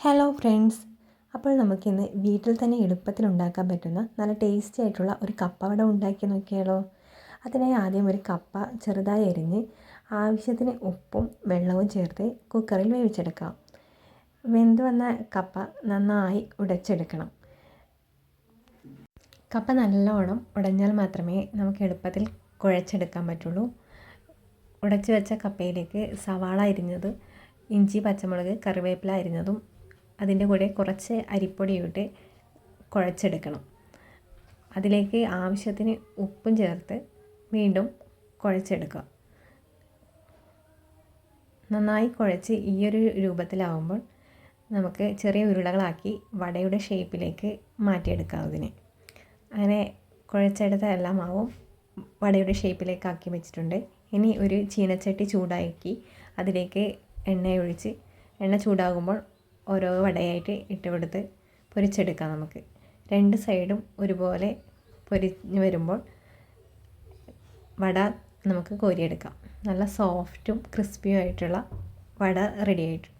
Hello friends, അപ്പോൾ നമുക്കിന്ന് വീട്ടിൽ തന്നെ എളുപ്പത്തിൽ ഉണ്ടാക്കാൻ പറ്റുന്ന നല്ല ടേസ്റ്റി ആയിട്ടുള്ള ഒരു കപ്പ വട ഉണ്ടാക്കി നോക്കിയാലോ. അതിനായി ആദ്യം ഒരു കപ്പ ചെറുതായി അരിഞ്ഞ് ആവശ്യത്തിന് ഉപ്പും വെള്ളവും ചേർത്ത് കുക്കറിൽ വേവിച്ചെടുക്കാം. വെന്ത് വന്ന കപ്പ നന്നായി ഉടച്ചെടുക്കണം. കപ്പ നല്ലോണം ഉടഞ്ഞാൽ മാത്രമേ നമുക്ക് എളുപ്പത്തിൽ കുഴച്ചെടുക്കാൻ പറ്റുള്ളൂ. ഉടച്ചു വെച്ച കപ്പയിലേക്ക് സവാള അരിഞ്ഞത്, ഇഞ്ചി, പച്ചമുളക്, കറിവേപ്പില അരിഞ്ഞതും അതിൻ്റെ കൂടെ കുറച്ച് അരിപ്പൊടി ഇട്ട് കുഴച്ചെടുക്കണം. അതിലേക്ക് ആവശ്യത്തിന് ഉപ്പും ചേർത്ത് വീണ്ടും കുഴച്ചെടുക്കുക. നന്നായി കുഴച്ച് ഈ ഒരു രൂപത്തിലാവുമ്പോൾ നമുക്ക് ചെറിയ ഉരുളകളാക്കി വടയുടെ ഷേപ്പിലേക്ക് മാറ്റിയെടുക്കാവുന്നതിന്. അങ്ങനെ കുഴച്ചെടുത്ത എല്ലാ മാവും വടയുടെ ഷേപ്പിലേക്ക് ആക്കി വെച്ചിട്ടുണ്ട്. ഇനി ഒരു ചീനച്ചട്ടി ചൂടാക്കി അതിലേക്ക് എണ്ണ ചൂടാകുമ്പോൾ ഓരോ വടയായിട്ട് ഇട്ട് കൊടുത്ത് പൊരിച്ചെടുക്കാം. നമുക്ക് രണ്ട് സൈഡും ഒരുപോലെ പൊരിഞ്ഞ് വരുമ്പോൾ വട നമുക്ക് കോരിയെടുക്കാം. നല്ല സോഫ്റ്റും ക്രിസ്പിയും ആയിട്ടുള്ള വട റെഡി ആയിട്ടുണ്ട്.